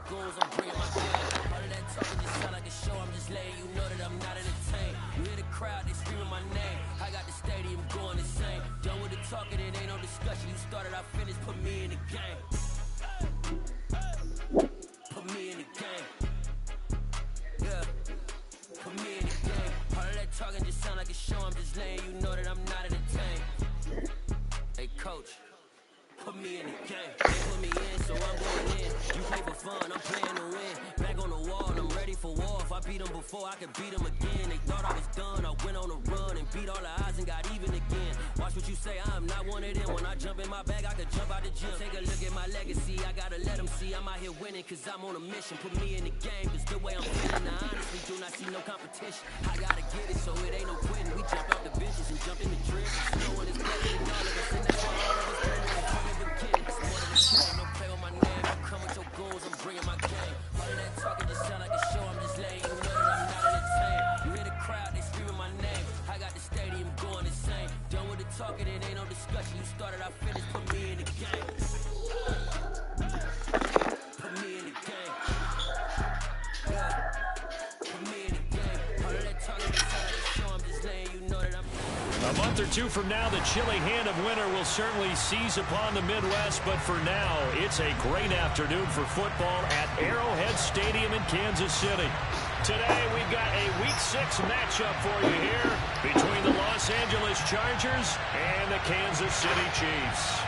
goons, I'm bringing my gang. All of that talking just sound like a show, I'm just letting you know that I'm not entertained. You hear the crowd, they screaming my name. I got the stadium going insane. Done with the talking, it ain't no discussion. You started, I finished, put me in the game. Put me in the game. Yeah. Put me in the game. All of that talking just sound like a show, I'm just letting you know that I'm not entertained. Hey, coach. Put me in the game. They put me in, so I'm going in. You play for fun, I'm playing to win. Back on the wall, and I'm ready for war. If I beat them before, I can beat them again. They thought I was done, I went on a run and beat all the odds and got even again. Watch what you say, I'm not one of them. When I jump in my bag, I could jump out the gym. Take a look at my legacy, I gotta let them see I'm out here winning, cause I'm on a mission. Put me in the game, cause the way I'm feeling, I honestly do not see no competition. I gotta get it, so it ain't no quitting. We jump off the benches and jump in the drip. No one is better than all of us, and that's why all of us doing it from the beginning. It's more than a show, no play with my name. You come with your goons, I'm bringing my game. All of that talking just sound like a show, I'm just letting you know that I'm not entertained. You hear the crowd, they screaming my name. I got the stadium going insane. Done with the talking, it ain't no discussion. You started, I finished, put me in the game. Put me in the game. Yeah. Put me in the game. All of that talking just sound like a show, I'm just letting you know that I'm not. A month or two from now, the chilly hand of winter will certainly seize upon the Midwest, but for now, it's a great afternoon for football at Arrowhead Stadium in Kansas City. Today, we've got a Week 6 matchup for you here between the Los Angeles Chargers and the Kansas City Chiefs.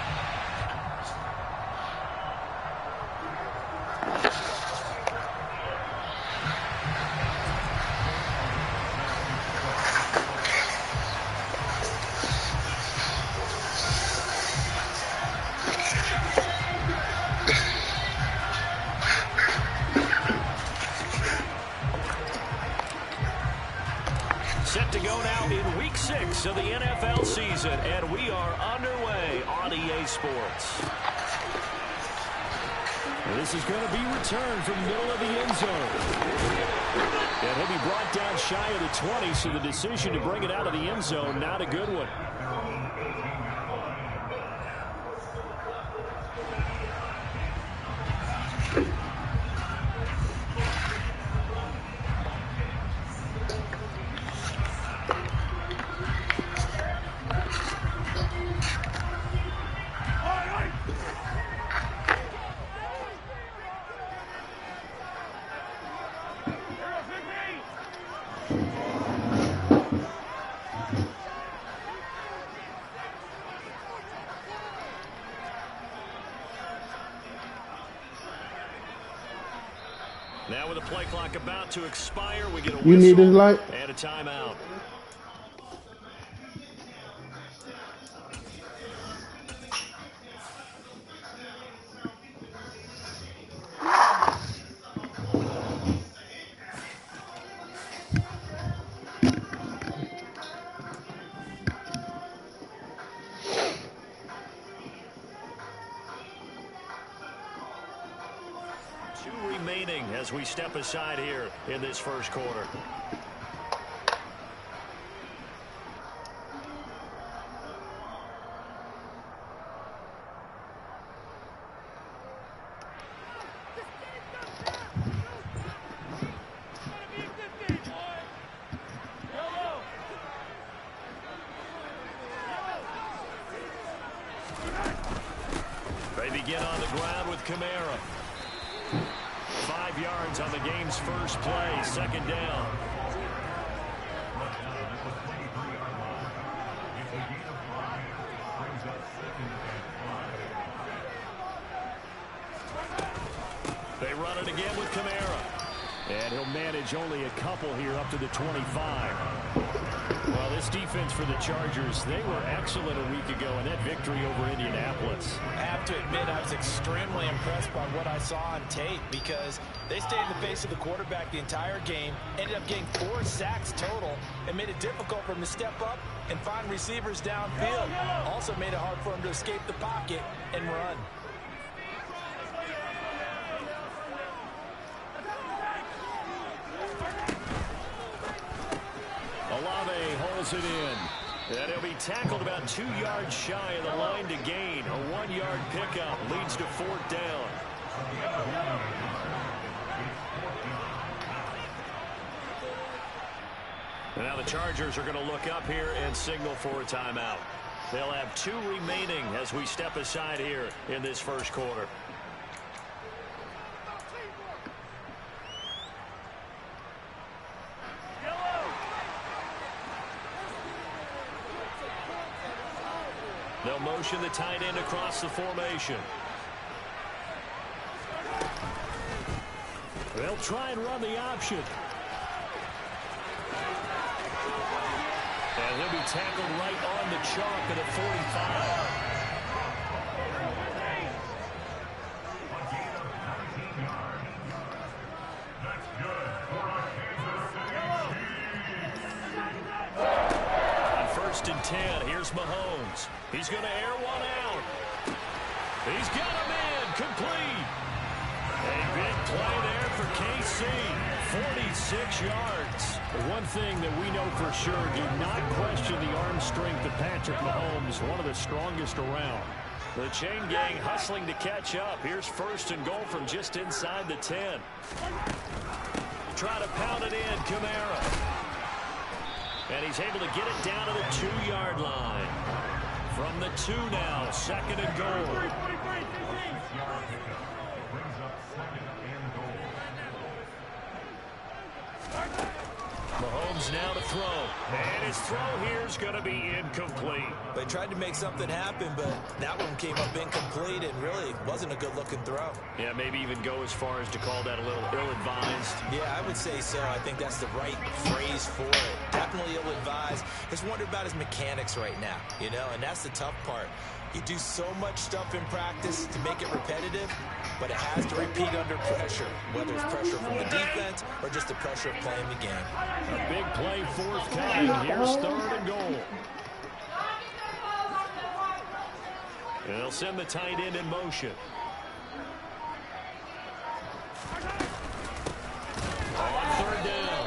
Set to go now in Week 6 of the NFL season, and we are underway on EA Sports. And this is going to be returned from the middle of the end zone. And he'll be brought down shy of the 20, so the decision to bring it out of the end zone, not a good one. Now with the play clock about to expire, we get a You need his whistle light? and a timeout. Remaining as we step aside here in this first quarter. They begin on the ground with Kamara. 5 yards on the game's first play, second down. They run it again with Kamara. And he'll manage only a couple here up to the 25. Well, this defense for the Chargers, they were excellent a week ago in that victory over Indianapolis. I have to admit, I was extremely impressed by what I saw on tape because they stayed in the face of the quarterback the entire game, ended up getting 4 sacks total, and made it difficult for him to step up and find receivers downfield. Also made it hard for him to escape the pocket and run. Olave holds it in. And he'll be tackled about 2 yards shy of the line to gain. A 1-yard pickup leads to 4th down. And now the Chargers are going to look up here and signal for a timeout. They'll have 2 remaining as we step aside here in this first quarter. They'll motion the tight end across the formation. They'll try and run the option. And he'll be tackled right on the chalk at the 45. On 1st and 10, here's Mahomes. He's going to air one out. He's got him in, complete. A big play there for KC. 46 yards. The one thing that we know for sure, do not question the arm strength of Patrick Mahomes, one of the strongest around. The chain gang hustling to catch up. Here's 1st and goal from just inside the 10. Try to pound it in, Kamara. And he's able to get it down to the 2-yard line. From the 2 now, 2nd and goal. Mahomes now to throw. And his throw here is going to be incomplete. They tried to make something happen, but that one came up incomplete and really wasn't a good-looking throw. Yeah, maybe even go as far as to call that a little ill-advised. Yeah, I would say so. I think that's the right phrase for it. Definitely ill-advised. Just wonder about his mechanics right now, you know, and that's the tough part. You do so much stuff in practice to make it repetitive, but it has to repeat under pressure, whether it's pressure from the defense or just the pressure of playing the game. A big play forthcoming. Here's 3rd and goal. And they'll send the tight end in motion. On 3rd down,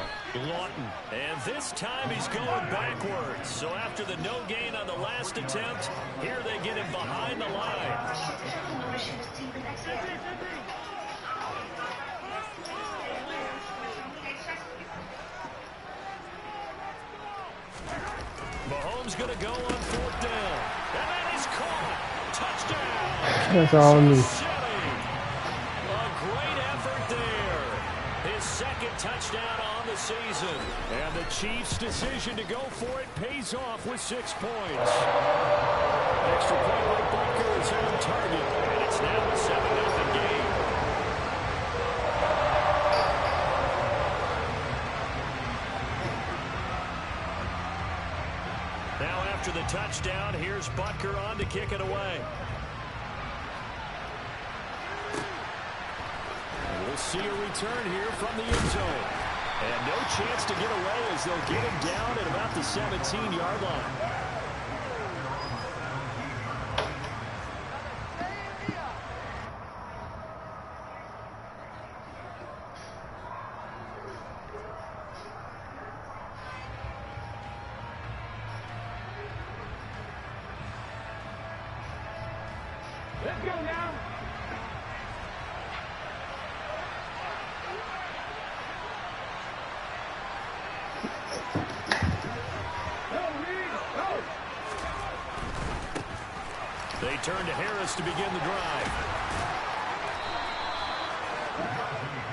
Lawton. And this time he's going backwards. So after the no gain on the last attempt, here they get him behind the line. Mahomes going to go on 4th down. And then he's caught. Touchdown. That's all me. A great effort there. His 2nd touchdown on the season. And the Chiefs' decision to go for it pays off with 6 points. Extra point by Butker is on target. And it's now a 7-0 game. Now after the touchdown, here's Butker on to kick it away. And we'll see a return here from the end zone. And no chance to get away as they'll get him down at about the 17-yard line. Let's go now. They turn to Harris to begin the drive.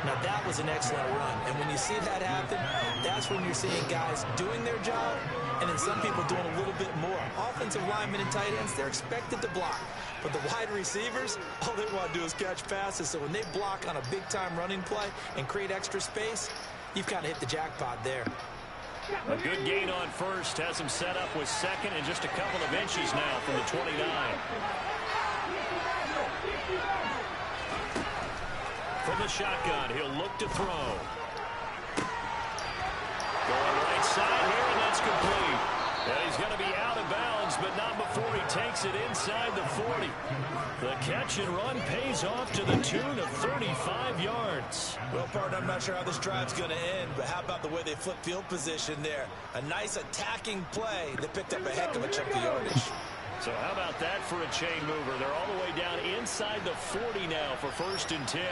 Now that was an excellent run, and when you see that happen, that's when you're seeing guys doing their job, and then some people doing a little bit more. Offensive linemen and tight ends, they're expected to block. But the wide receivers, all they want to do is catch passes. So when they block on a big-time running play and create extra space, you've kind of hit the jackpot there. A good gain on 1st has him set up with 2nd and just a couple of inches now from the 29. From the shotgun, he'll look to throw. Going right side here, and that's complete. And he's going to be out of bounds, but not before he takes it inside the 40. The catch and run pays off to the tune of 35 yards. Well, partner, I'm not sure how this drive's going to end, but how about the way they flip field position there? A nice attacking play that picked up a heck of a chunk of yardage. So how about that for a chain mover? They're all the way down inside the 40 now for 1st and 10.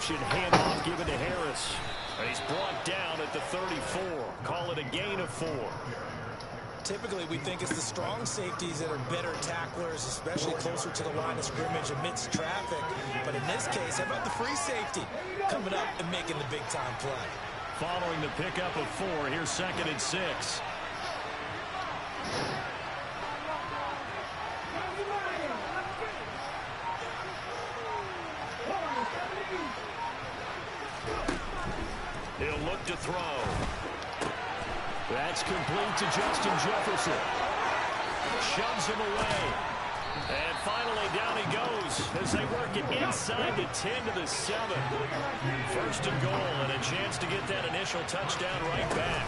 option handoff given to Harris. And he's brought down at the 34. Call it a gain of 4. Typically, we think it's the strong safeties that are better tacklers, especially closer to the line of scrimmage amidst traffic. But in this case, how about the free safety coming up and making the big-time play? Following the pickup of 4, here's 2nd and 6. He'll look to throw. That's complete to Justin Jefferson. Shoves him away. And finally down he goes as they work it inside the 10 to the 7. 1st and goal and a chance to get that initial touchdown right back.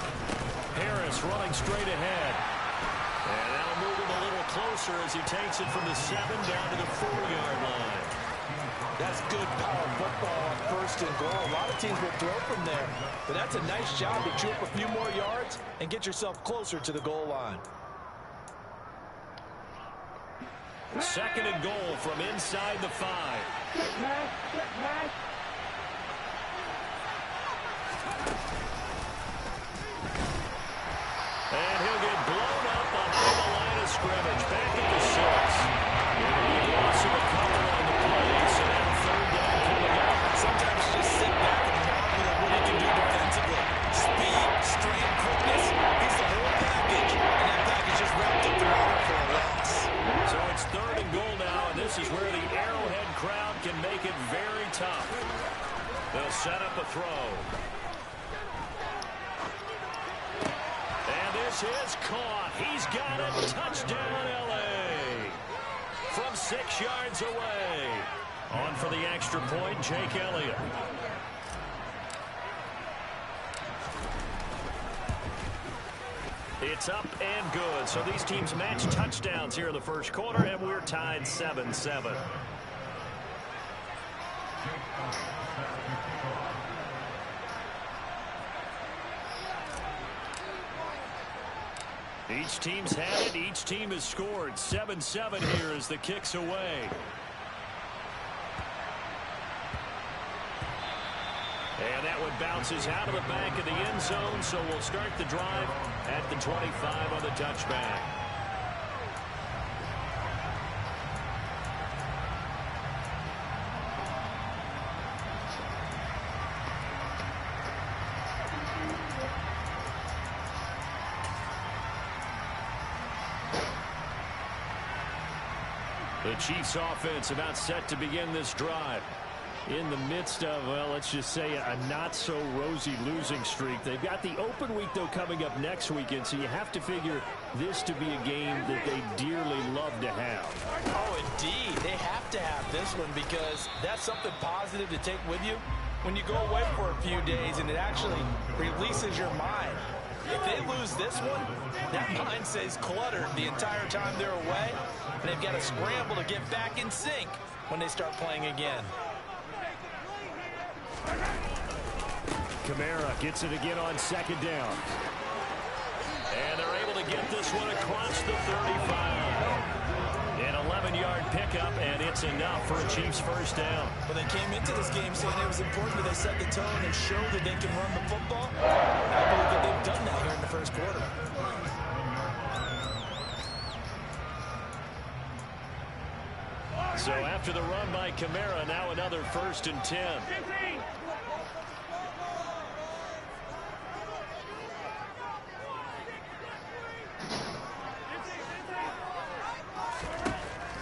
Harris running straight ahead. And that'll move him a little closer as he takes it from the 7 down to the 4-yard line. That's good power football on 1st and goal. A lot of teams will throw from there. But that's a nice job to chew up a few more yards and get yourself closer to the goal line. 2nd and goal from inside the 5. And he'll get blown up on the line of scrimmage. Back at the 6. Loss of a couple on the play. So now 3rd down coming up. Sometimes you just sit back and marvel at what he can do defensively. Speed, strength, quickness. He's the whole package. And that package just wrapped up the water for a loss. So it's 3rd and goal now, and this is where the Arrowhead crowd can make it very tough. They'll set up a throw. And this is caught. He's got it. Touchdown, L.A. From 6 yards away. On for the extra point, Jake Elliott. It's up and good. So these teams match touchdowns here in the 1st quarter, and we're tied 7-7. Each team's had it. Each team has scored. 7-7 here as the kick's away. And that one bounces out of the back of the end zone, so we'll start the drive at the 25 on the touchback. The Chiefs offense about set to begin this drive. In the midst of, well, let's just say a not-so-rosy losing streak. They've got the open week, though, coming up next weekend, so you have to figure this to be a game that they dearly love to have. Oh, indeed. They have to have this one because that's something positive to take with you when you go away for a few days, and it actually releases your mind. If they lose this one, that mind stays cluttered the entire time they're away, and they've got to scramble to get back in sync when they start playing again. Kamara gets it again on 2nd down. And they're able to get this one across the 35. An 11-yard pickup, and it's enough for a Chiefs 1st down. When they came into this game saying it was important that they set the tone and show that they can run the football, I believe that they've done that here in the 1st quarter. So after the run by Kamara, now another 1st and 10.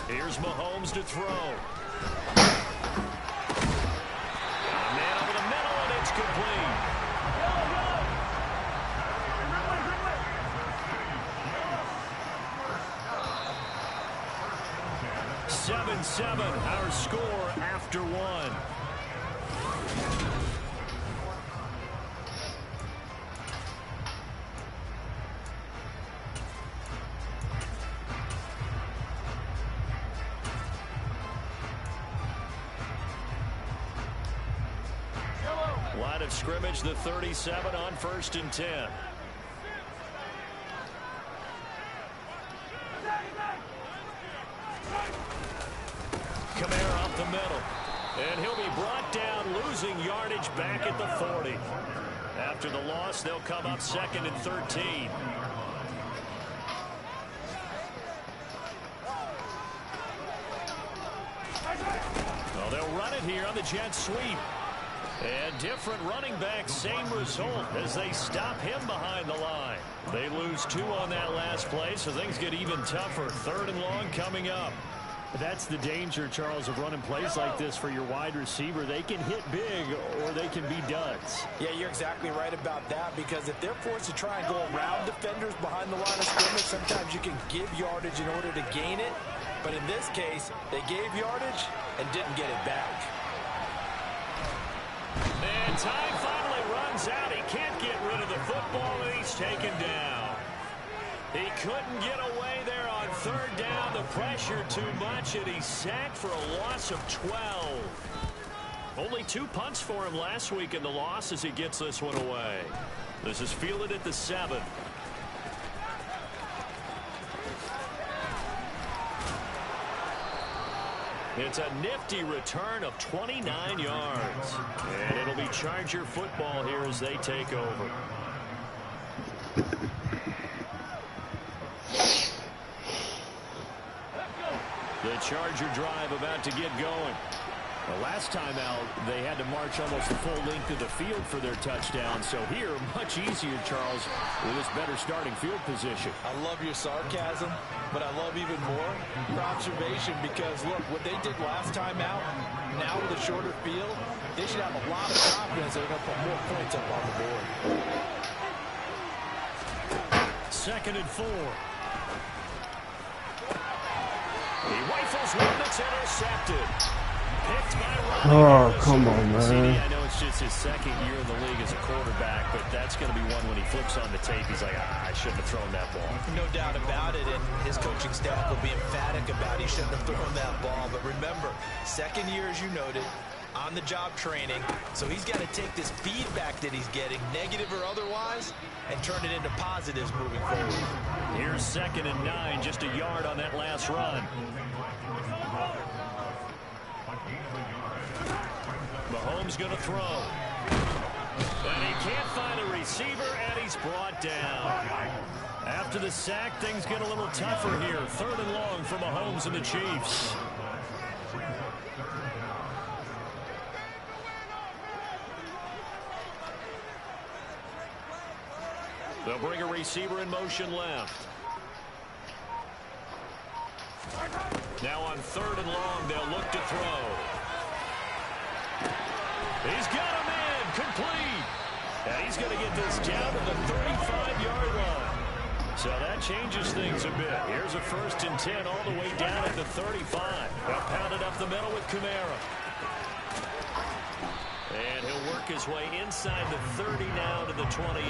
Here's Mahomes to throw. A man over the middle, and it's complete. Seven, our score after 1. Line of scrimmage, the 37 on 1st and 10. Kamara up the middle. And he'll be brought down, losing yardage back at the 40. After the loss, they'll come up 2nd and 13. Well, they'll run it here on the jet sweep. And different running back, same result as they stop him behind the line. They lose 2 on that last play, so things get even tougher. 3rd and long coming up. That's the danger, Charles, of running plays like this for your wide receiver. They can hit big or they can be duds. Yeah, you're exactly right about that, because if they're forced to try and go around defenders behind the line of scrimmage, sometimes you can give yardage in order to gain it. But in this case, they gave yardage and didn't get it back. And time finally runs out. He can't get rid of the football, and he's taken down. He couldn't get away there on 3rd down. The pressure too much, and he's sacked for a loss of 12. Only 2 punts for him last week in the loss as he gets this one away. This is fielded at the 7. It's a nifty return of 29 yards. And it'll be Charger football here as they take over. The Charger drive about to get going. The last time out, they had to march almost the full length of the field for their touchdown. So here, much easier, Charles, with this better starting field position. I love your sarcasm, but I love even more your observation, because, look, what they did last time out, now with a shorter field, they should have a lot of confidence they're going to put more points up on the board. 2nd and 4. He rifles one that's intercepted. Picked by Oh, come on, man. CD, I know it's just his 2nd year in the league as a quarterback, but that's going to be one when he flips on the tape. He's like, I shouldn't have thrown that ball. No doubt about it, and his coaching staff will be emphatic about he shouldn't have thrown that ball. But remember, 2nd year, as you noted, on-the-job training, so he's got to take this feedback that he's getting, negative or otherwise, and turn it into positives moving forward. Here's 2nd and 9, just a yard on that last run. Mahomes going to throw. And he can't find a receiver, and he's brought down. After the sack, things get a little tougher here. 3rd and long for Mahomes and the Chiefs. They'll bring a receiver in motion left. Now on 3rd and long, they'll look to throw. He's got him in, complete. And he's going to get this down to the 35-yard line. So that changes things a bit. Here's a 1st and 10 all the way down at the 35. They'll pound it up the middle with Kamara. And he'll work his way inside the 30 now to the 28.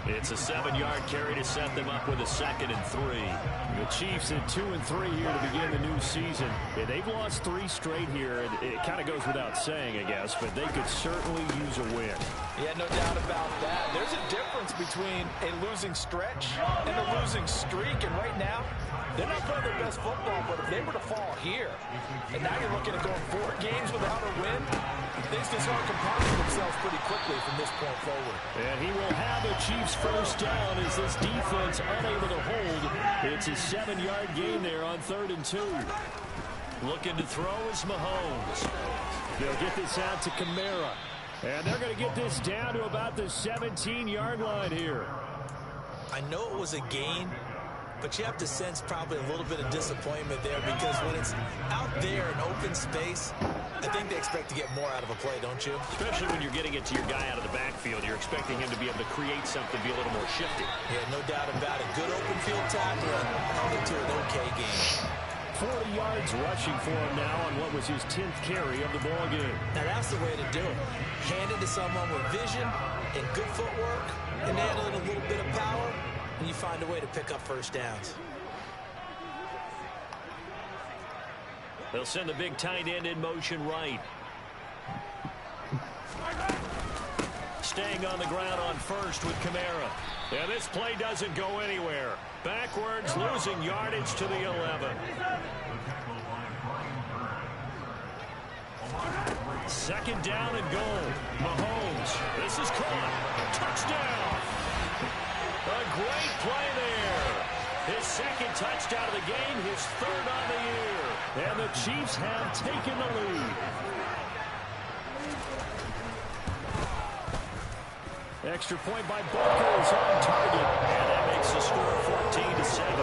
It's a 7-yard carry to set them up with a 2nd and 3. The Chiefs at 2 and 3 here to begin the new season. Yeah, they've lost 3 straight here. It kind of goes without saying, I guess, but they could certainly use a win. Yeah, no doubt about that. There's a difference between a losing stretch and a losing streak, and right now, they're not playing their best football, but if they were to fall here, and now you're looking at going 4 games without a win, things can start compounding themselves pretty quickly from this point forward. And he will have a Chiefs first down as this defense unable to hold. It's a 7-yard gain there on 3rd and 2. Looking to throw is Mahomes. They'll get this out to Kamara. And they're going to get this down to about the 17-yard line here. I know it was a gain, but you have to sense probably a little bit of disappointment there, because when it's out there in open space, I think they expect to get more out of a play, don't you? Especially when you're getting it to your guy out of the backfield. You're expecting him to be able to create something, be a little more shifty. Yeah, no doubt about it. Good open field tackle and held it to an okay game. 40 yards rushing for him now on what was his 10th carry of the ball game. Now that's the way to do it. Hand it to someone with vision and good footwork, and add in a little bit of power, and you find a way to pick up first downs. They'll send the big tight end in motion right. Staying on the ground on 1st with Kamara. And this play doesn't go anywhere. Backwards, losing yardage to the 11. Second down and goal. Mahomes. This is caught. Touchdown. A great play there. His second touchdown of the game, his third on the year. And the Chiefs have taken the lead. Extra point by Butker is on target. And that makes the score 14-7.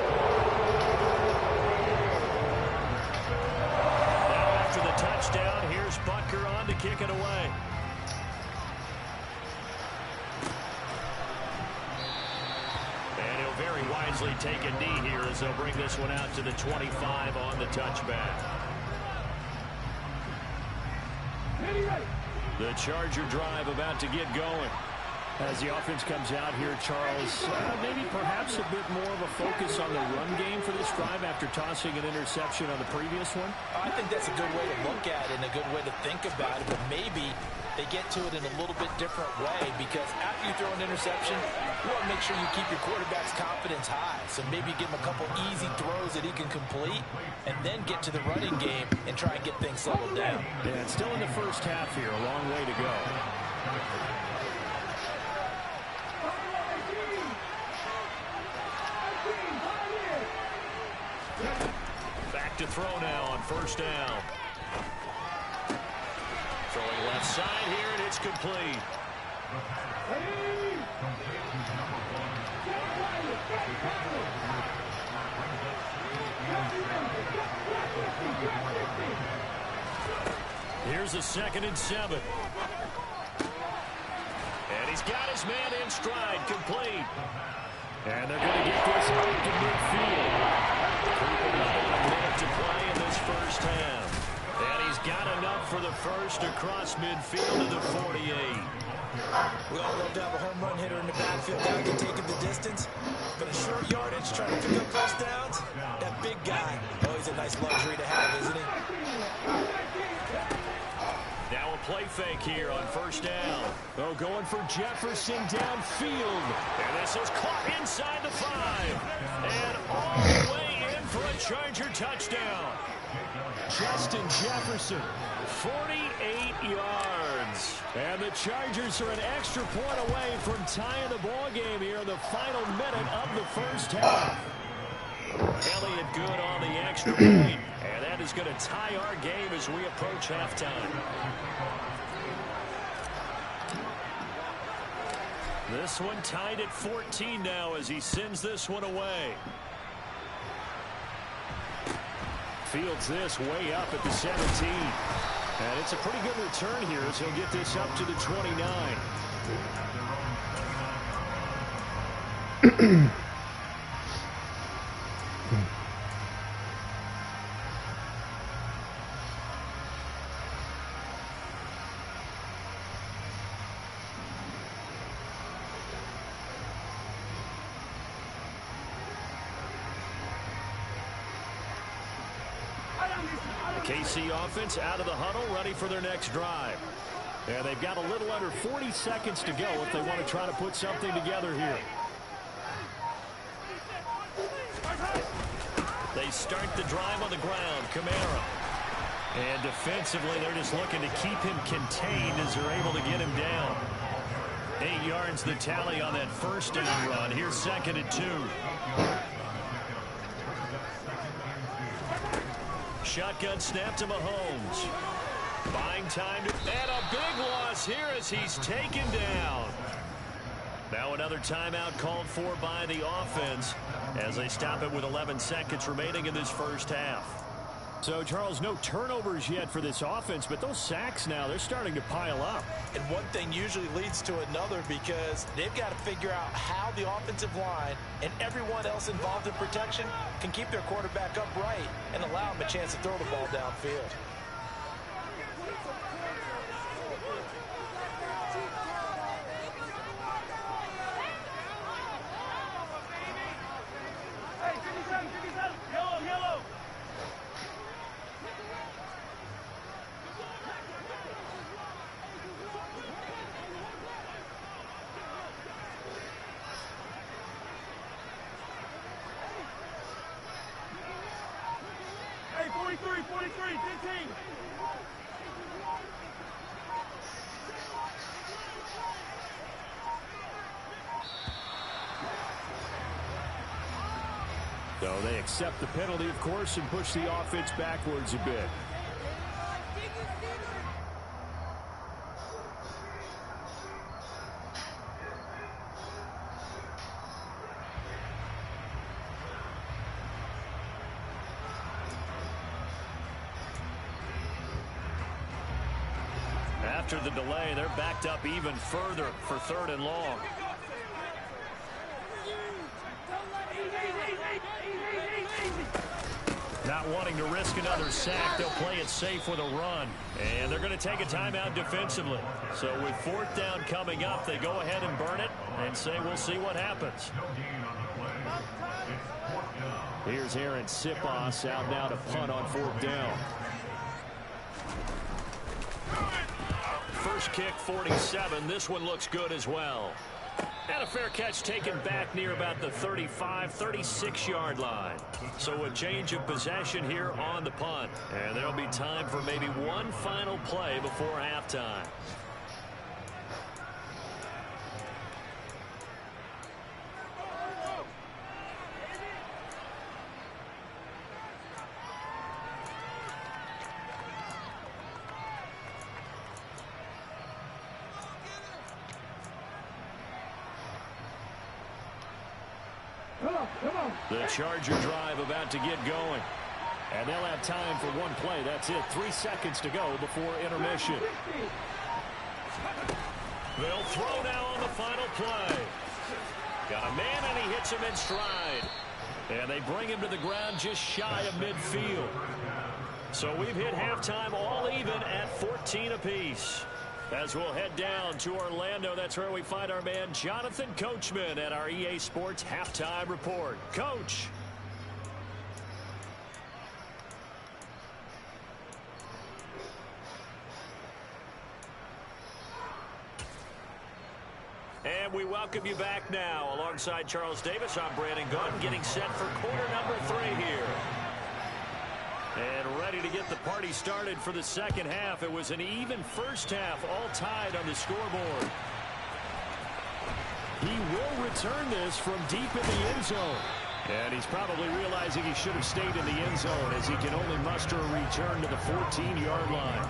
Now after the touchdown, here's Butker on to kick it away. And he'll very wisely take a knee here as they'll bring this one out to the 25 on the touchback. The Charger drive about to get going. As the offense comes out here, Charles, maybe perhaps a bit more of a focus on the run game for this drive after tossing an interception on the previous one? I think that's a good way to look at it and a good way to think about it, but maybe they get to it in a little bit different way because after you throw an interception, you want to make sure you keep your quarterback's confidence high. So maybe give him a couple easy throws that he can complete and then get to the running game and try and get things settled down. Yeah, it's still in the first half here. A long way to go. Back to throw now on first down. Throwing left side here, and it's complete. Here's a 2nd and 7. And he's got his man in stride, complete. And they're going to get this out to midfield. Keeping about a minute to play in this first half. And he's got enough for the first across midfield to the 48. We all love to have a home run hitter in the backfield that can take it the distance. But a short yardage trying to pick up touchdowns, that big guy, always a nice luxury to have, isn't he? Now a play fake here on first down. Oh, going for Jefferson downfield. And this is caught inside the 5. And all the way in for a Charger touchdown. Justin Jefferson, 48 yards. And the Chargers are an extra point away from tying the ball game here in the final minute of the first half. Elliott good on the extra point. And that is going to tie our game as we approach halftime. This one tied at 14 now as he sends this one away. Fields this way up at the 17. And it's a pretty good return here as he'll get this up to the 29. KC offense out of the huddle, ready for their next drive. And they've got a little under 40 seconds to go if they want to try to put something together here. They start the drive on the ground. Kamara. And defensively, they're just looking to keep him contained as they're able to get him down. 8 yards the tally on that first down run. Here's 2nd and 2. Shotgun snap to Mahomes. Buying time to, and a big loss here as he's taken down. Now another timeout called for by the offense as they stop it with 11 seconds remaining in this first half. So, Charles, no turnovers yet for this offense, but those sacks now, they're starting to pile up. And one thing usually leads to another because they've got to figure out how the offensive line and everyone else involved in protection can keep their quarterback upright and allow him a chance to throw the ball downfield. So they accept the penalty, of course, and push the offense backwards a bit. After the delay, they're backed up even further for 3rd and long. Not wanting to risk another sack, they'll play it safe with a run. And they're going to take a timeout defensively. So with 4th down coming up, they go ahead and burn it and say we'll see what happens. Here's Aaron Sipos out now to punt on 4th down. First kick, 47. This one looks good as well. And a fair catch taken back near about the 35, 36-yard line. So a change of possession here on the punt. And there'll be time for maybe one final play before halftime. The Charger drive about to get going. And they'll have time for one play. That's it. 3 seconds to go before intermission. They'll throw now on the final play. Got a man, and he hits him in stride. And they bring him to the ground just shy of midfield. So we've hit halftime all even at 14 apiece. As we'll head down to Orlando, that's where we find our man Jonathan Coachman at our EA Sports Halftime Report. Coach. And we welcome you back now. Alongside Charles Davis, I'm Brandon Gunn, getting set for quarter number 3 here. And ready to get the party started for the second half. It was an even first half, all tied on the scoreboard. He will return this from deep in the end zone. And he's probably realizing he should have stayed in the end zone as he can only muster a return to the 14-yard line.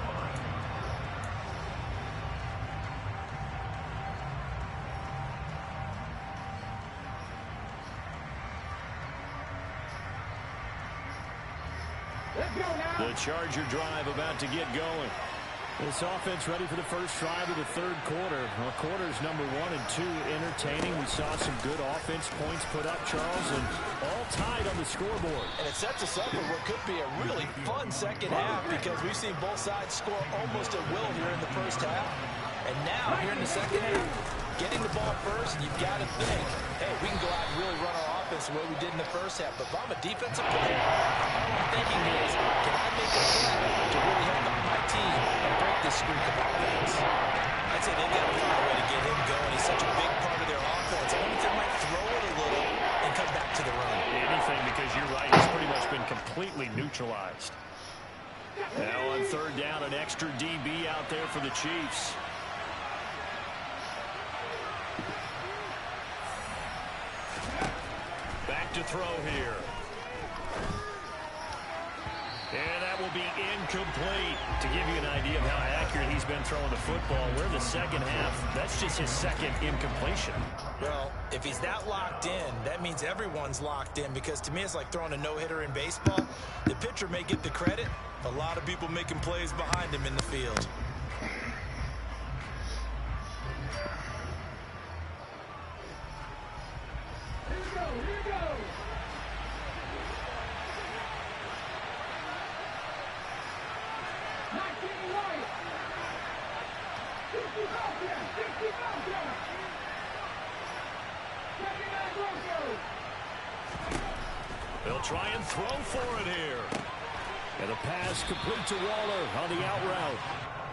The Charger drive about to get going. This offense ready for the first drive of the 3rd quarter. Well, quarters number 1 and 2 entertaining. We saw some good offense points put up, Charles, and all tied on the scoreboard. And it sets us up for what could be a really fun second half because we've seen both sides score almost at will here in the first half. And now, here in the second half, getting the ball first, you've got to think, hey, we can go out and really run our offense the way we did in the first half. But if I'm a defensive player, all I'm thinking is, can I make a play to really help out my team and break this streak of offense? I'd say they've got to find a way to get him going. He's such a big part of their offense. I wonder if they might throw it a little and come back to the run. Anything, because you're right, he's pretty much been completely neutralized. Now on 3rd down, an extra DB out there for the Chiefs. Back to throw here. And that will be incomplete. To give you an idea of how accurate he's been throwing the football, we're in the second half. That's just his second incompletion. Well, if he's that locked in, that means everyone's locked in, because to me it's like throwing a no-hitter in baseball. The pitcher may get the credit, a lot of people making plays behind him in the field. They'll try and throw for it here. And a pass complete to Waller on the out route.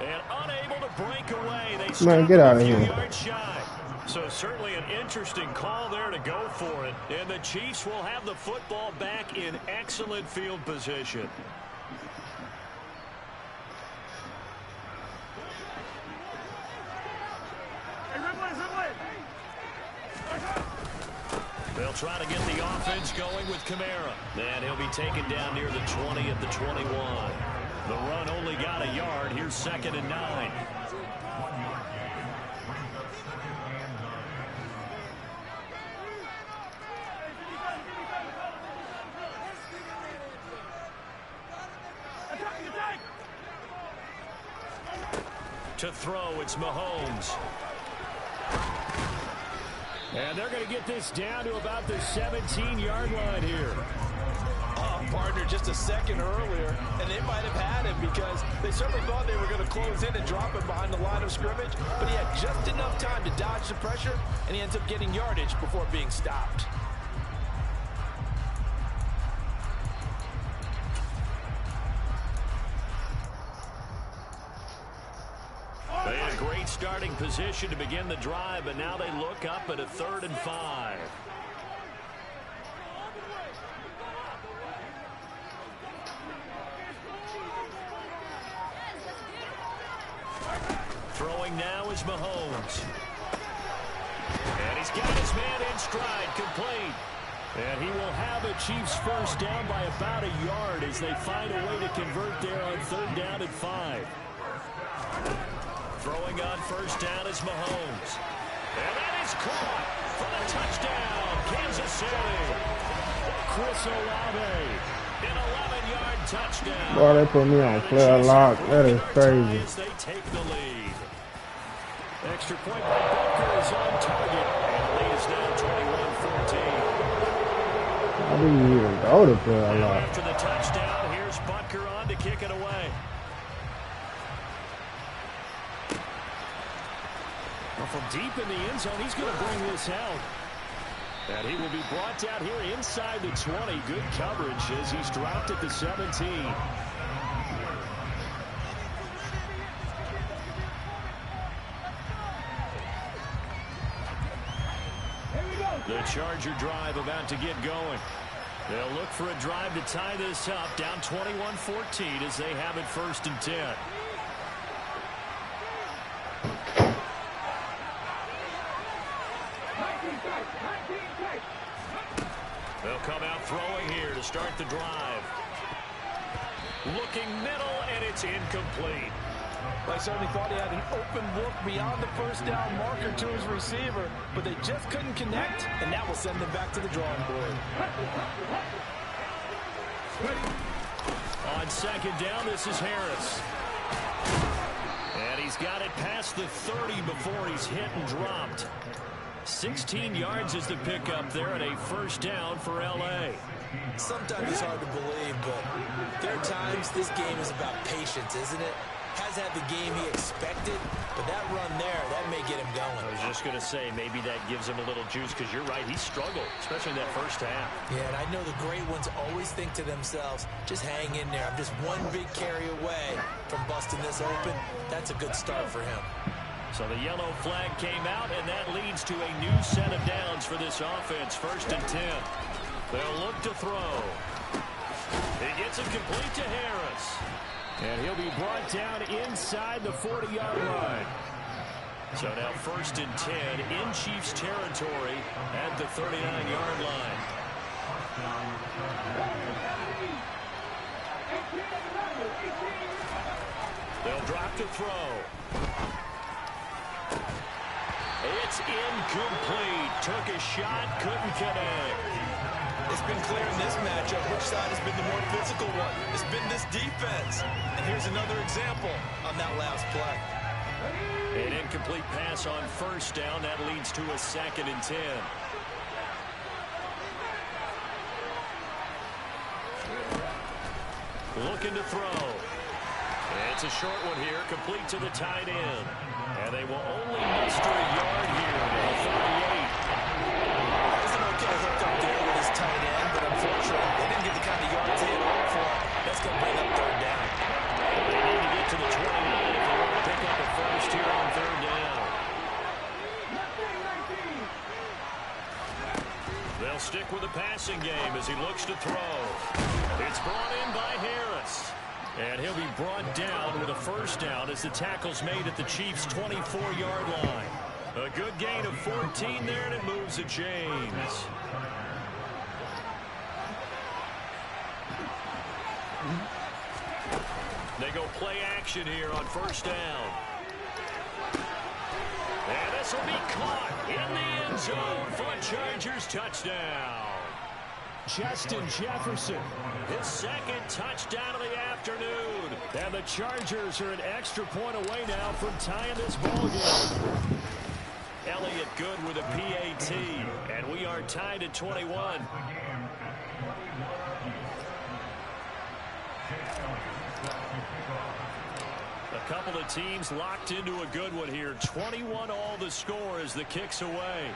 And unable to break away. They stop get out a of few here. yards shy. So certainly an interesting call there to go for it. And the Chiefs will have the football back in excellent field position. They'll try to get the offense going with Kamara. And he'll be taken down near the 20 at the 21. The run only got a yard. Here's 2nd and 9. To throw, it's Mahomes. And they're going to get this down to about the 17-yard line here. Partner, just a second earlier, and they might have had him because they certainly thought they were going to close in and drop him behind the line of scrimmage, but he had just enough time to dodge the pressure, and he ends up getting yardage before being stopped. They had a great starting position to begin the drive, but now they look up at a 3rd and 5. Throwing now is Mahomes. And he's got his man in stride, complete. And he will have a Chiefs first down by about a yard as they find a way to convert there on 3rd down and 5. Throwing on first down is Mahomes. And that is caught for the touchdown, Kansas City. Chris Olave, an 11-yard touchdown. Boy, they put me on player lock. That is crazy. As they take the lead. Extra point by Butker is on target. And the lead is now 21-14. How do you even go to player Now lock? after the touchdown, here's Butker on to kick it away. Well, from deep in the end zone, he's going to bring this out. And he will be brought down here inside the 20. Good coverage as he's dropped at the 17. The Charger drive about to get going. They'll look for a drive to tie this up, down 21-14 as they have it 1st and 10. They'll come out throwing here to start the drive. Looking middle, and it's incomplete. I certainly thought he had an open look beyond the first down marker to his receiver, but they just couldn't connect, and that will send them back to the drawing board. On 2nd down, this is Harris. And he's got it past the 30 before he's hit and dropped. 16 yards is the pickup there and a first down for L.A. Sometimes it's hard to believe, but there are times this game is about patience, isn't it? Hasn't had the game he expected, but that run there, that may get him going. I was just going to say, maybe that gives him a little juice, because you're right, he struggled, especially in that first half. Yeah, and I know the great ones always think to themselves, just hang in there. I'm just one big carry away from busting this open. That's a good start for him. So the yellow flag came out, and that leads to a new set of downs for this offense. 1st and 10. They'll look to throw. He gets it complete to Harris. And he'll be brought down inside the 40-yard line. So now 1st and 10 in Chiefs territory at the 39-yard line. They'll drop to throw. It's incomplete. Took a shot, couldn't connect. It's been clear in this matchup which side has been the more physical one. It's been this defense. And here's another example on that last play. An incomplete pass on first down. That leads to a 2nd and 10. Looking to throw. It's a short one here, complete to the tight end. And they will only muster a yard here to the 38. There's an okay hook up there with his tight end, but unfortunately, they didn't get the kind of yards they had hoped for. That's going to bring up 3rd down. They need to get to the 29 if they want to pick up a first here on 3rd down. They'll stick with the passing game as he looks to throw. It's brought in by Harris. And he'll be brought down with a first down as the tackle's made at the Chiefs' 24-yard line. A good gain of 14 there, and it moves the chains. They go play action here on first down. And this will be caught in the end zone for a Chargers touchdown. Justin Jefferson, his second touchdown of the afternoon. And the Chargers are an extra point away now from tying this ballgame. Elliott good with a PAT, and we are tied at 21. A couple of teams locked into a good one here. 21 all the score as the kick's away.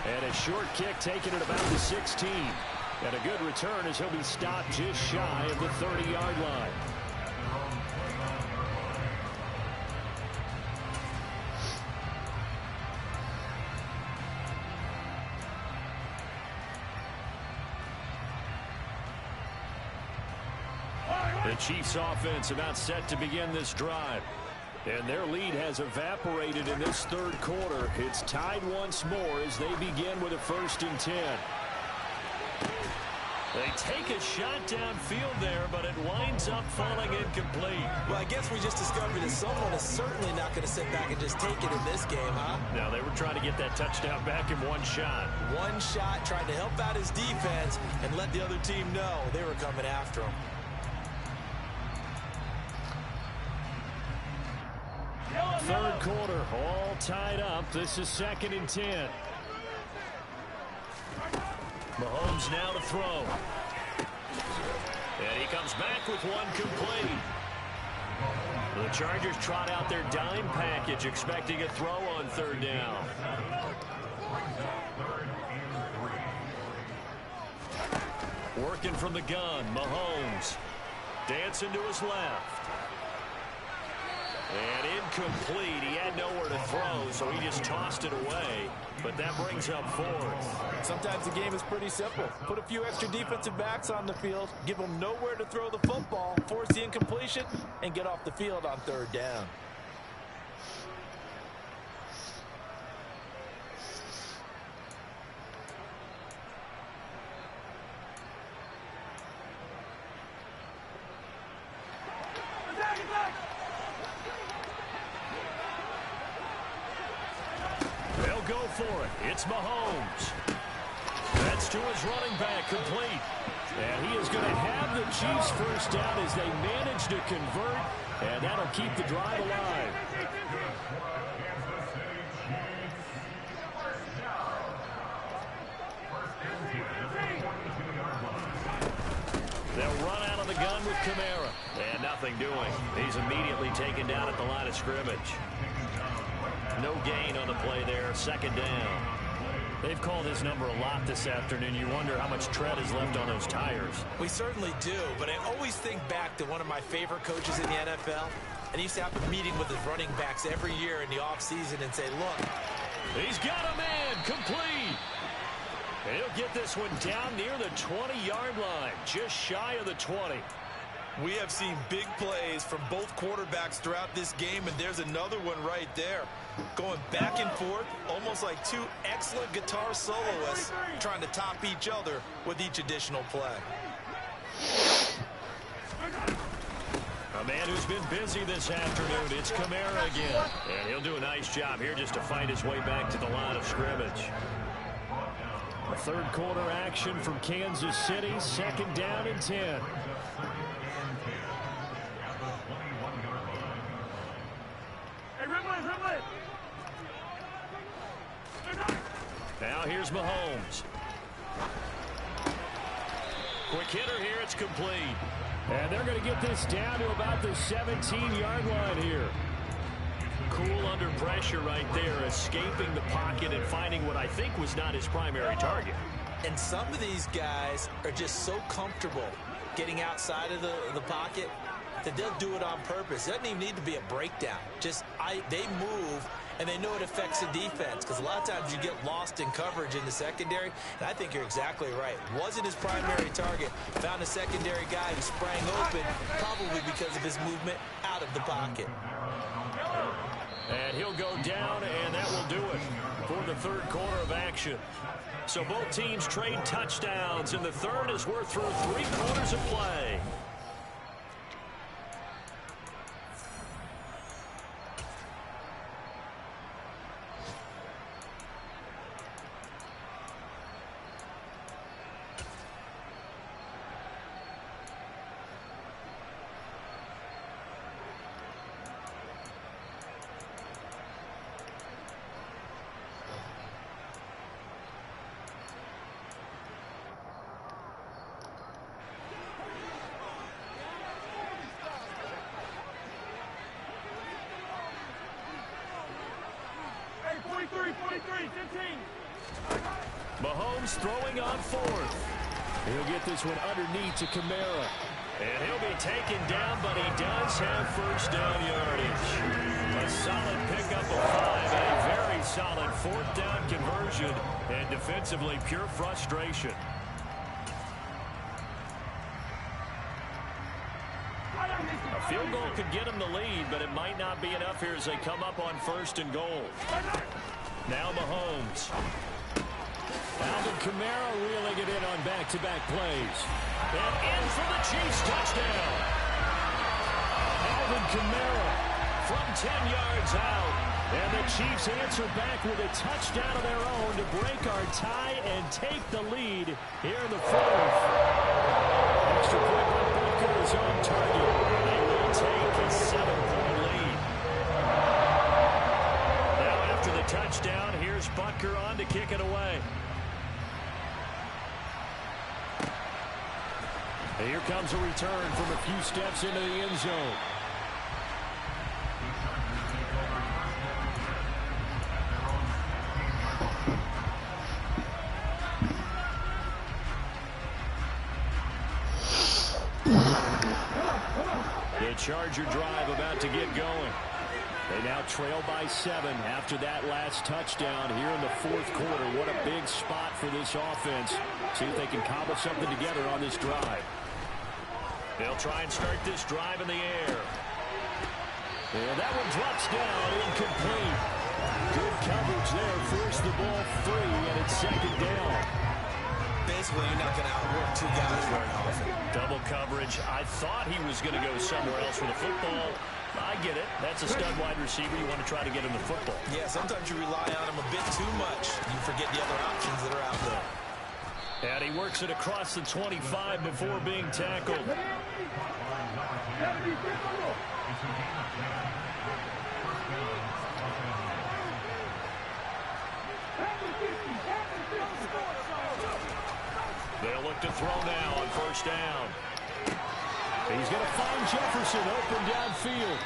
And a short kick taken at about the 16. And a good return as he'll be stopped just shy of the 30-yard line. The Chiefs offense about set to begin this drive. And their lead has evaporated in this third quarter. It's tied once more as they begin with a 1st and 10. They take a shot downfield there, but it winds up falling incomplete. Well, I guess we just discovered that someone is certainly not going to sit back and just take it in this game, huh? No, they were trying to get that touchdown back in one shot. One shot, trying to help out his defense and let the other team know they were coming after him. Third quarter, all tied up. This is 2nd and 10. Mahomes now to throw. And he comes back with one complete. The Chargers trot out their dime package, expecting a throw on 3rd down. Working from the gun, Mahomes. Dancing to his left. And incomplete. He had nowhere to throw, so he just tossed it away. But that brings up 4th. Sometimes the game is pretty simple. Put a few extra defensive backs on the field, give them nowhere to throw the football, force the incompletion, and get off the field on 3rd down. Go for it. It's Mahomes. That's to his running back, complete. And he is going to have the Chiefs 1st down as they manage to convert, and that'll keep the drive alive. They'll run out of the gun with Kamara. And nothing doing. He's immediately taken down at the line of scrimmage. No gain on the play there, 2nd down. They've called his number a lot this afternoon. You wonder how much tread is left on those tires. We certainly do, but I always think back to one of my favorite coaches in the NFL. And he used to have a meeting with his running backs every year in the offseason and say, look. He's got a man, complete. And he'll get this one down near the 20-yard line, just shy of the 20. We have seen big plays from both quarterbacks throughout this game, and there's another one right there. Going back and forth, almost like two excellent guitar soloists trying to top each other with each additional play. A man who's been busy this afternoon, it's Kamara again. And he'll do a nice job here just to find his way back to the line of scrimmage. A third quarter action from Kansas City, 2nd down and 10. Now here's Mahomes. Quick hitter here, it's complete. And they're going to get this down to about the 17-yard line here. Cool under pressure right there, escaping the pocket and finding what I think was not his primary target. And some of these guys are just so comfortable getting outside of the pocket that they'll do it on purpose. It doesn't even need to be a breakdown. They move, and they know it affects the defense, because a lot of times you get lost in coverage in the secondary, and I think you're exactly right. Wasn't his primary target. Found a secondary guy who sprang open, probably because of his movement out of the pocket. And he'll go down, and that will do it for the third quarter of action. So both teams trade touchdowns, and the third as we're through 3 quarters of play. Mahomes throwing on fourth. He'll get this one underneath to Kamara. And he'll be taken down, but he does have first down yardage. A solid pickup of 5 and a very solid fourth down conversion. And defensively, pure frustration. A field goal could get him the lead, but it might not be enough here as they come up on first and goal. Now Mahomes. Alvin Kamara reeling it in on back-to-back plays. And in for the Chiefs touchdown. Alvin Kamara from 10 yards out. And the Chiefs answer back with a touchdown of their own to break our tie and take the lead here in the fourth. Extra point by Booker is on target. They will take a 7-point lead. Now after the touchdown, here's Butker on to kick it away. And here comes a return from a few steps into the end zone. The Charger drive about to get going. They now trail by 7 after that last touchdown here in the fourth quarter. What a big spot for this offense. See if they can cobble something together on this drive. They'll try and start this drive in the air. And that one drops down, incomplete. Good coverage there, forced the ball free, and it's second down. Basically, you're not going to outwork 2 guys very often. Double coverage. I thought he was going to go somewhere else for the football. I get it. That's a stud wide receiver. You want to try to get him the football. Yeah, sometimes you rely on him a bit too much. You forget the other options that are out there. And he works it across the 25 before being tackled. They'll look to throw now on first down. He's going to find Jefferson open downfield.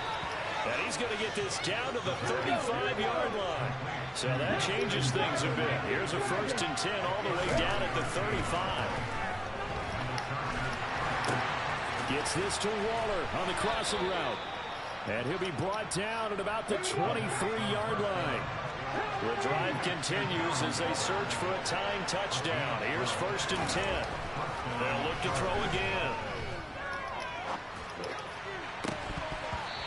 And he's going to get this down to the 35-yard line. So that changes things a bit. Here's a 1st and 10 all the way down at the 35. Gets this to Waller on the crossing route. And he'll be brought down at about the 23-yard line. The drive continues as they search for a tying touchdown. Here's 1st and 10. They'll look to throw again.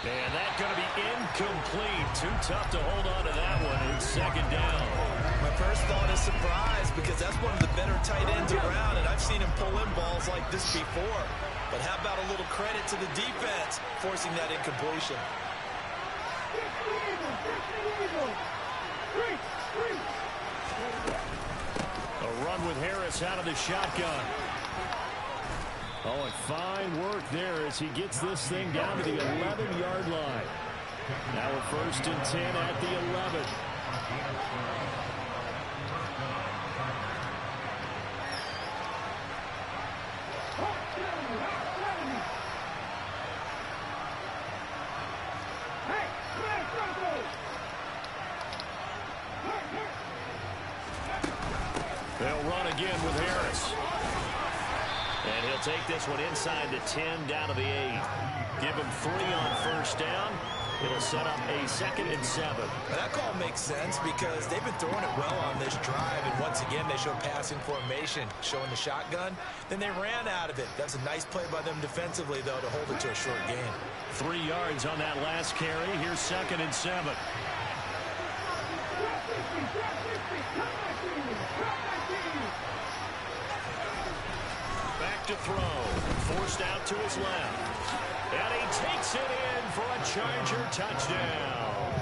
And that's going to be incomplete. Too tough to hold on to that one. It's second down. My first thought is surprise because that's one of the better tight ends around, and I've seen him pull in balls like this before. But how about a little credit to the defense forcing that incompletion? A run with Harris out of the shotgun. Oh, and fine work there as he gets this thing down to the 11-yard line. Now a 1st and 10 at the 11. They'll run again with Harris. And he'll take this one inside the 10, down to the 8. Give him 3 on first down. It'll set up a 2nd and 7. That call makes sense because they've been throwing it well on this drive, and once again they show passing formation, showing the shotgun. Then they ran out of it. That's a nice play by them defensively, though, to hold it to a short gain. 3 yards on that last carry. Here's 2nd and 7. Back to throw. Forced out to his left. And he takes it in for a Charger touchdown.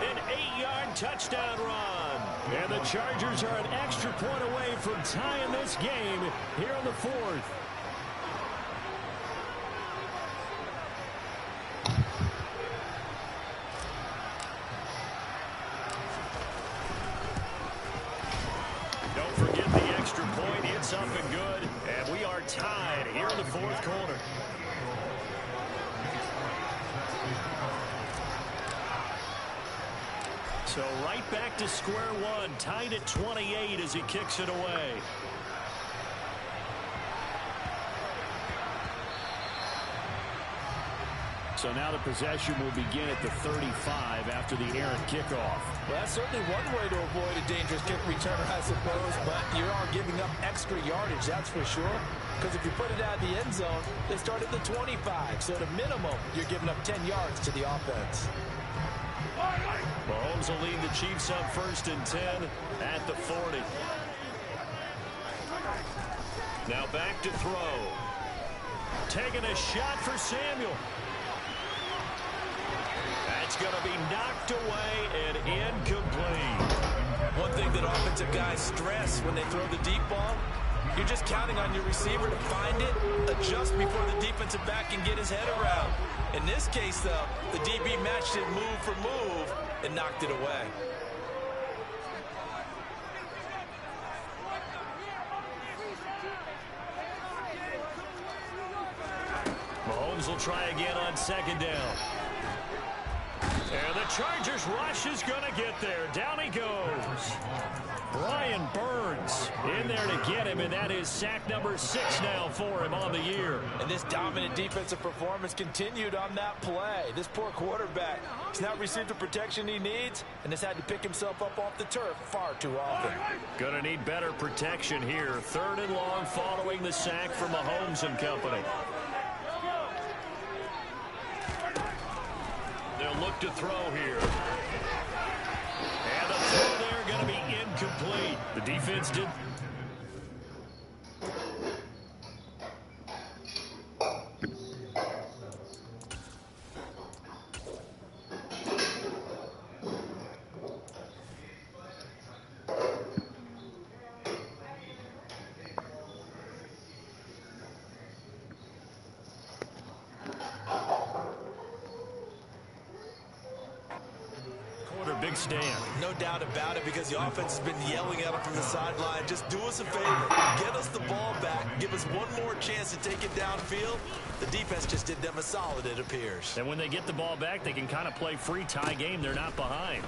An 8-yard touchdown run. And the Chargers are an extra point away from tying this game here in the 4th. Don't forget the extra point. It's up and good. And we are tied here in the 4th quarter. So right back to square one, tied at 28 as he kicks it away. So now the possession will begin at the 35 after the errant kickoff. Well, that's certainly one way to avoid a dangerous kick returner, I suppose, but you are giving up extra yardage, that's for sure. Because if you put it out of the end zone, they start at the 25. So at a minimum, you're giving up 10 yards to the offense. Mahomes will lead the Chiefs up 1st and 10 at the 40. Now back to throw. Taking a shot for Samuel. That's going to be knocked away and incomplete. One thing that offensive guys stress when they throw the deep ball, you're just counting on your receiver to find it, adjust before the defensive back can get his head around. In this case, though, the DB matched it move for move and knocked it away. Mahomes will try again on 2nd down. And the Chargers rush is going to get there. Down he goes. Brian Burns in there to get him, and that is sack number 6 now for him on the year. And this dominant defensive performance continued on that play. This poor quarterback has not received the protection he needs and has had to pick himself up off the turf far too often. Going to need better protection here. 3rd and long following the sack from Mahomes and company. They'll look to throw here. And the throw there going to be incomplete. The defense did. Big stand. No doubt about it, because the offense has been yelling at him from the sideline. Just do us a favor. Get us the ball back. Give us one more chance to take it downfield. The defense just did them a solid, it appears. And when they get the ball back, they can kind of play free tie game. They're not behind.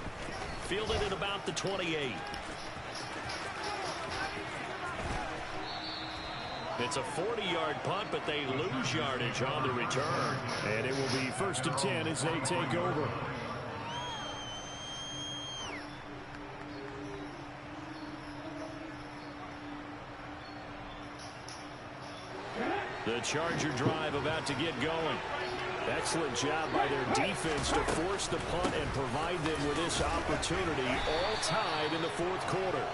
Fielded at about the 28. It's a 40-yard punt, but they lose yardage on the return. And it will be 1st and 10 as they take over. The Charger drive about to get going. Excellent job by their defense to force the punt and provide them with this opportunity, all tied in the 4th quarter.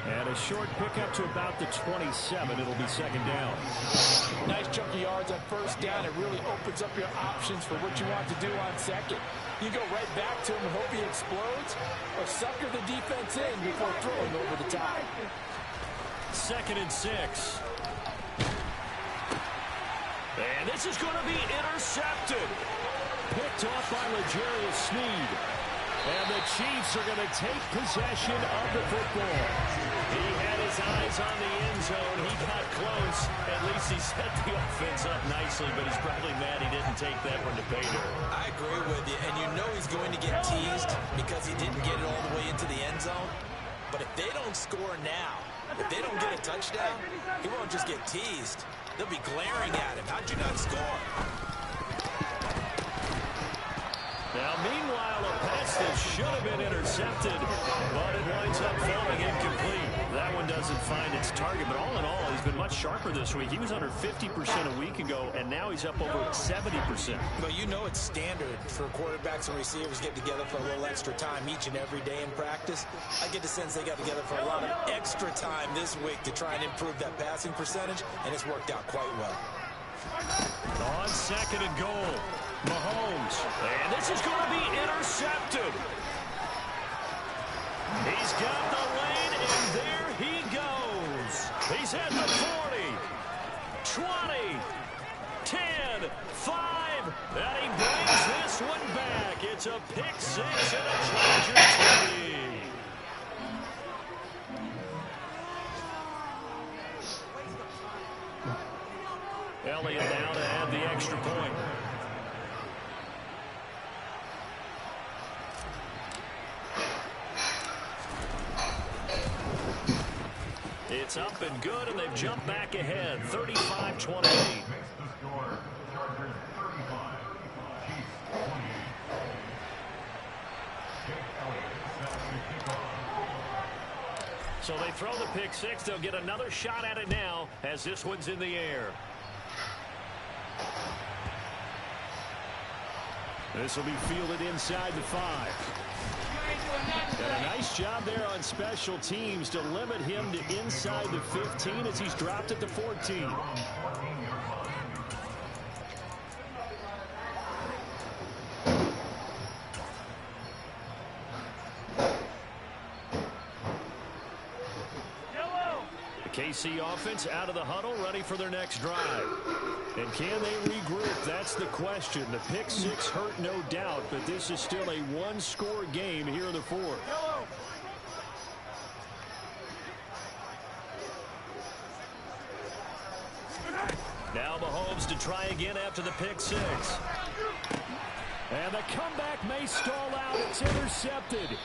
And a short pickup to about the 27. It'll be 2nd down. Nice chunk of yards on 1st down. It really opens up your options for what you want to do on 2nd. You go right back to him and hope he explodes, or sucker the defense in before throwing over the top. 2nd and 6. And this is going to be intercepted. Picked off by L'Jarius Sneed. And the Chiefs are going to take possession of the football. He had his eyes on the end zone. He got close. At least he set the offense up nicely, but he's probably mad he didn't take that one to pay dirt. I agree with you, and you know he's going to get teased because he didn't get it all the way into the end zone. But if they don't score now, if they don't get a touchdown, he won't just get teased. They'll be glaring at him. How'd you not score? Now, meanwhile, a pass that should have been intercepted, but it winds up falling incomplete. That one doesn't find its target, but all in all, he's been much sharper this week. He was under 50% a week ago, and now he's up over 70%. Well, you know it's standard for quarterbacks and receivers get together for a little extra time each and every day in practice. I get the sense they got together for a lot of extra time this week to try and improve that passing percentage, and it's worked out quite well. On second and goal, Mahomes. And this is going to be intercepted. He's got the lane, and there he goes. He's at the 40, 20, 10, 5, and he brings this one back. It's a pick six and a Charger TD. Elliott now to add the extra point. It's up and good, and they've jumped back ahead, 35-28. So they throw the pick six. They'll get another shot at it now as this one's in the air. This will be fielded inside the 5. And a nice job there on special teams to limit him to inside the 15 as he's dropped at the 14. KC offense out of the huddle, ready for their next drive. And can they regroup? That's the question. The pick six hurt, no doubt, but this is still a one-score game here in the fourth. Now Mahomes to try again after the pick six. And the comeback may stall out. It's intercepted.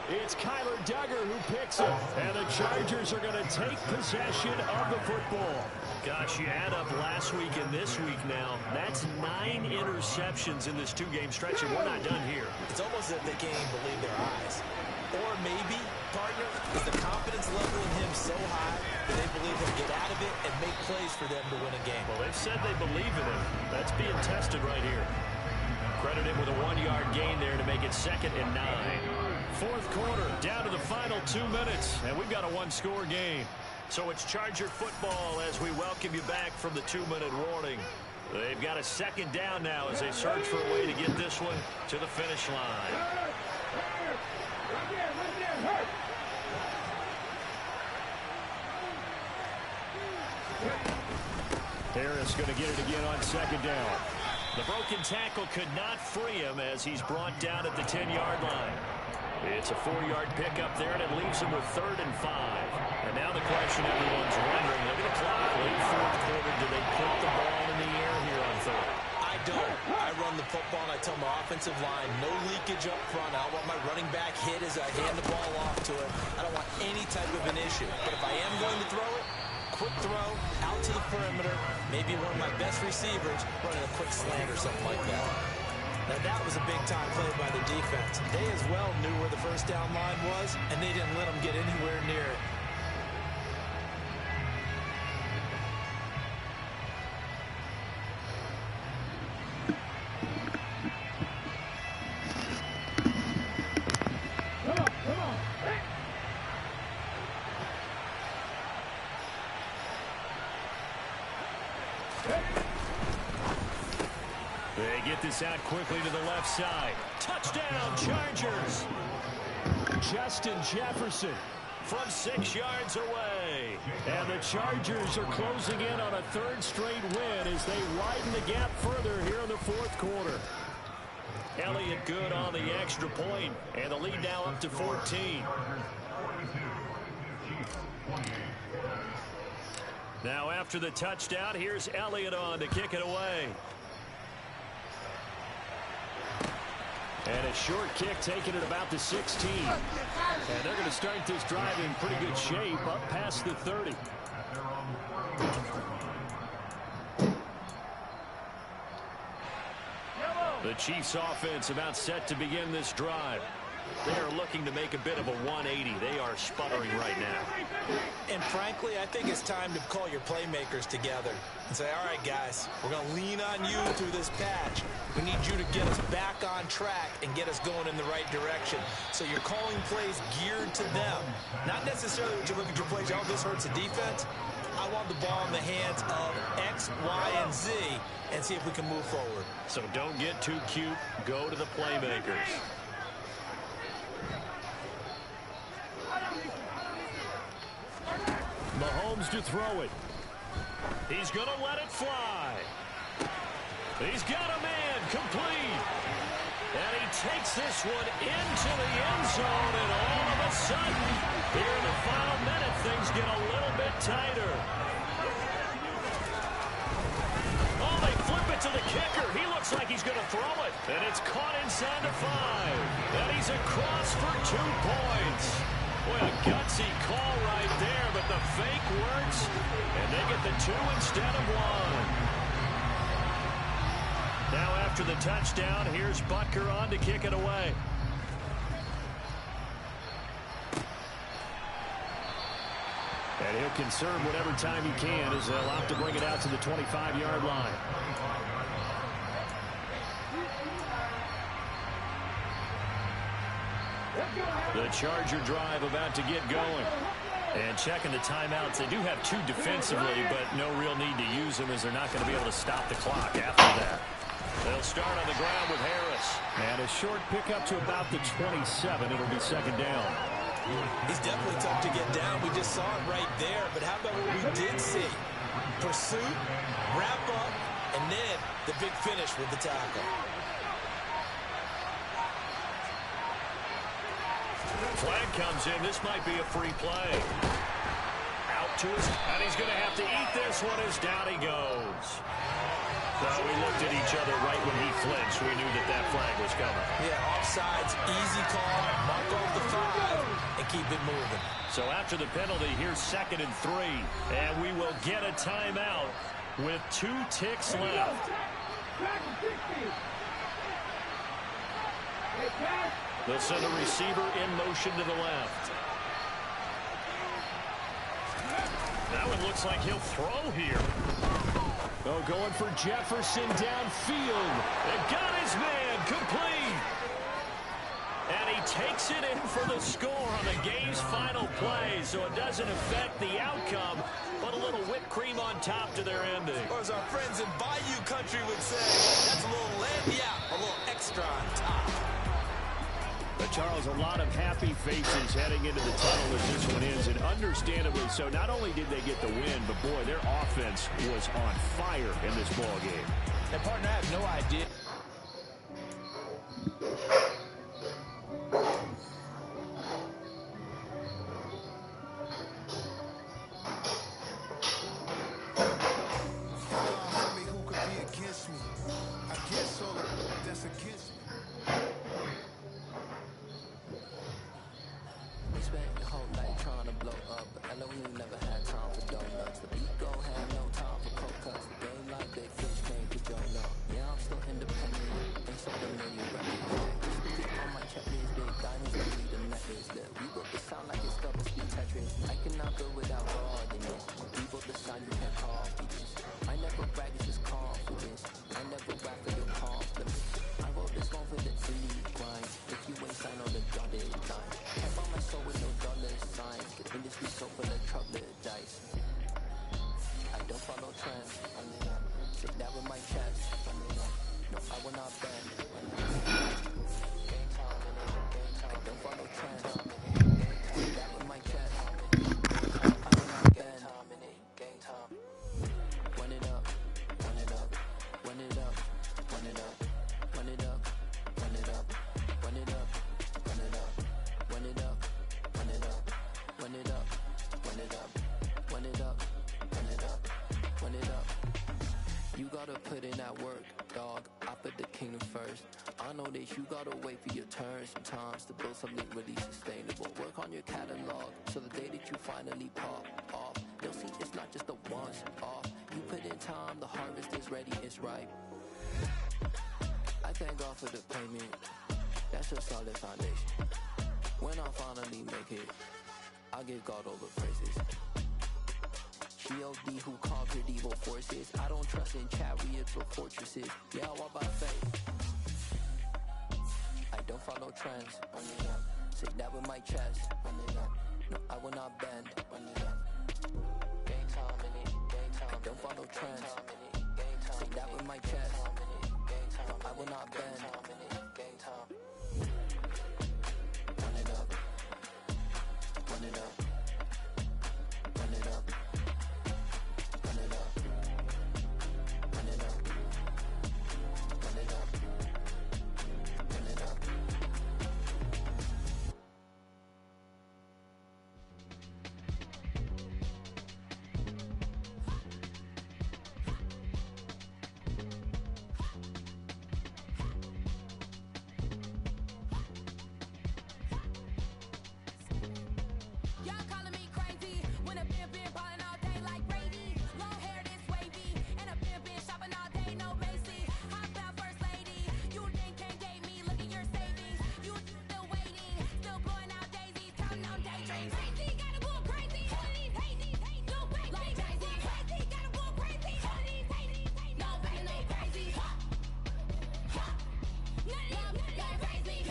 It's Kyler Duggar who picks it, and the Chargers are going to take possession of the football. Gosh, you add up last week and this week now, that's 9 interceptions in this two-game stretch, and we're not done here. It's almost as if they can't even believe their eyes. Or maybe, partner, is the confidence level in him so high that they believe he'll get out of it and make plays for them to win a game. Well, they've said they believe in him. That's being tested right here. Credit him with a 1-yard gain there to make it 2nd and 9. Fourth quarter, down to the final 2 minutes, and we've got a one-score game. So it's Charger football as we welcome you back from the 2-minute warning. They've got a 2nd down now as they search for a way to get this one to the finish line. Harris going to get it again on 2nd down. The broken tackle could not free him as he's brought down at the 10-yard line. It's a 4-yard pickup there, and it leaves him with 3rd and 5. And now the question everyone's wondering, look at the clock, late fourth quarter, do they put the ball in the air here on 3rd? I don't. I run the football, and I tell my offensive line, no leakage up front. I want my running back hit as I hand the ball off to him. I don't want any type of an issue. But if I am going to throw it, quick throw, out to the perimeter, maybe one of my best receivers running a quick slant or something like that. Now, that was a big-time play by the defense. They as well knew where the first down line was, and they didn't let them get anywhere near it. They get this out quickly to the left side. Touchdown, Chargers. Justin Jefferson from 6 yards away. And the Chargers are closing in on a 3rd straight win as they widen the gap further here in the fourth quarter. Elliott good on the extra point, and the lead now up to 14. Now after the touchdown, here's Elliott on to kick it away. And a short kick taken at about the 16. And they're going to start this drive in pretty good shape up past the 30. The Chiefs offense about set to begin this drive. They are looking to make a bit of a 180. They are sputtering right now. And frankly, I think it's time to call your playmakers together and say, all right, guys, we're going to lean on you through this patch. We need you to get us back on track and get us going in the right direction. So you're calling plays geared to them. Not necessarily when you look at your plays, oh, this hurts the defense. I want the ball in the hands of X, Y, and Z and see if we can move forward. So don't get too cute. Go to the playmakers. Mahomes to throw it. He's going to let it fly. He's got a man complete. And he takes this one into the end zone, and all of a sudden, here in the final minute, things get a little bit tighter. Oh, they flip it to the kicker. He looks like he's going to throw it, and it's caught inside the 5. And he's across for 2 points. Boy, a gutsy call right there, but the fake works, and they get the 2 instead of 1. Now after the touchdown, here's Butker on to kick it away. And he'll conserve whatever time he can as they'll opt to bring it out to the 25-yard line. The Charger drive about to get going. And checking the timeouts, they do have 2 defensively, but no real need to use them as they're not going to be able to stop the clock after that. They'll start on the ground with Harris. And a short pickup to about the 27. It'll be second down. He's definitely tough to get down. We just saw it right there. But how about what we did see? Pursuit, wrap up, and then the big finish with the tackle. Flag comes in. This might be a free play. Out to his, and he's going to have to eat this one as down he goes. Well, we looked at each other right when he flinched. We knew that that flag was coming. Yeah, offsides, easy call, mark over the 5, and keep it moving. So after the penalty, here's 2nd and 3, and we will get a timeout with 2 ticks left. They'll send a receiver in motion to the left. That one looks like he'll throw here. Oh, going for Jefferson downfield. And got his man complete. And he takes it in for the score on the game's final play. So it doesn't affect the outcome, but a little whipped cream on top to their ending. Or as our friends in Bayou Country would say, that's a little a little extra on top. But Charles, a lot of happy faces heading into the tunnel as this one ends, and understandably so. Not only did they get the win, but boy, their offense was on fire in this ball game. And partner, I have no idea. Put in that work, dog. I put the kingdom first. I know that you gotta wait for your turn sometimes to build something really sustainable. Work on your catalog so the day that you finally pop off, they'll see it's not just a once off. You put in time, the harvest is ready, it's ripe. I thank God for the payment. That's a solid foundation. When I finally make it, I give God all the praises. G.O.D. who conquered evil forces. I don't trust in chariots or fortresses. Yeah, I walk by faith. I don't follow trends. Say that with my chest. No, I will not bend. Gang time in it. I don't follow trends. Say that with my chest. No, I will not bend. Gang time. Run it up. Run it up. Run it up. Run it up. Run it up. Run it up. Run it up. Y'all calling me crazy when a been ballin' all day like Brady. Long hair this wavy, and a been shopping all day, no Macy. Hot about first lady, you think can't date me? Look at your savings, you still waiting, still blowing out daisies, counting on daydreams. Crazy, gotta go crazy. All of these hate, no fake, like crazy, crazy, gotta go crazy. All of these hate, no fake, no crazy. None of these like crazy.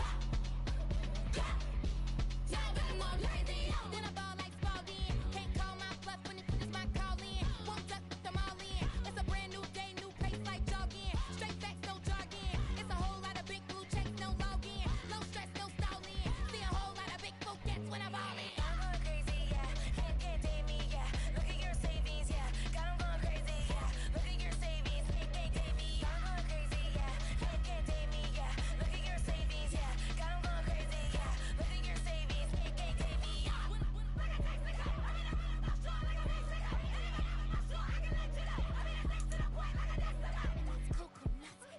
Then I ball like Spalding. Can't call my bluff when it's my calling. Won't duck them all in. It's a brand new day, new pace like jogging. Straight facts, no jogging. It's a whole lot of big blue checks, no login. No stress, no stalling. See a whole lot of big folk gets when I'm ballin'. I'm going crazy, yeah. Can't get me, yeah. Look at your savings, yeah. Got 'em going crazy, yeah. Look at your savings, can't get me. I'm going crazy, yeah. Can't get me, yeah. Look at your savings, yeah. Got 'em going crazy, yeah. Look at your savings, can't get me.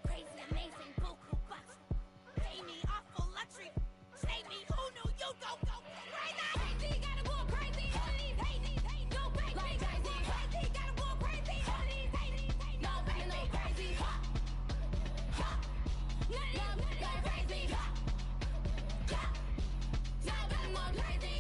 Crazy, amazing, buku bucks. Pay me awful luxury. Save me, who knew you don't go crazy? Crazy, gotta go crazy. All of these hate, no fake, like crazy. Crazy, gotta go crazy. All of these hate, no fake, no crazy. None of these like crazy. Now I'm more crazy.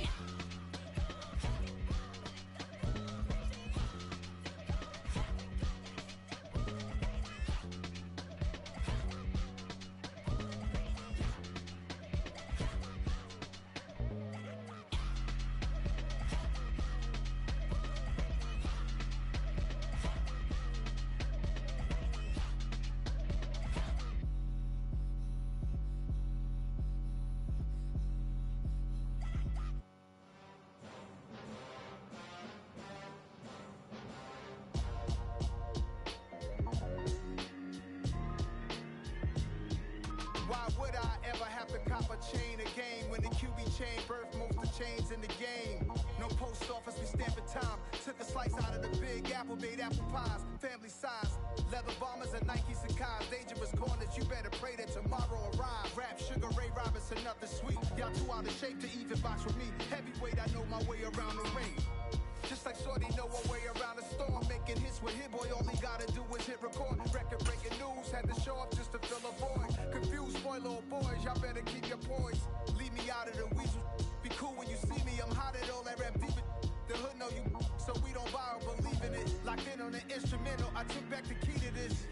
Why would I ever have to cop a chain again when the QB chain birthed most of the chains in the game? No post office, we stamping time. Took a slice out of the big apple, made apple pies, family size. Leather bombers and Nike Sacai's. Dangerous corners, you better pray that tomorrow arrives. Rap, Sugar Ray Robinson, nothing sweet. Y'all too out of shape to even box with me. Heavyweight, I know my way around the ring. Just like Shorty know her way around the storm. Making hits with Hit Boy, all he gotta do is hit record. Record breaking news, had to show up just to fill a void. Confused, spoiled little boys, y'all better keep your poise. Leave me out of the weasel. Be cool when you see me, I'm hot at all that rap deep. The hood know you, so we don't borrow, believe in it. Locked in on the instrumental, I took back the key to this.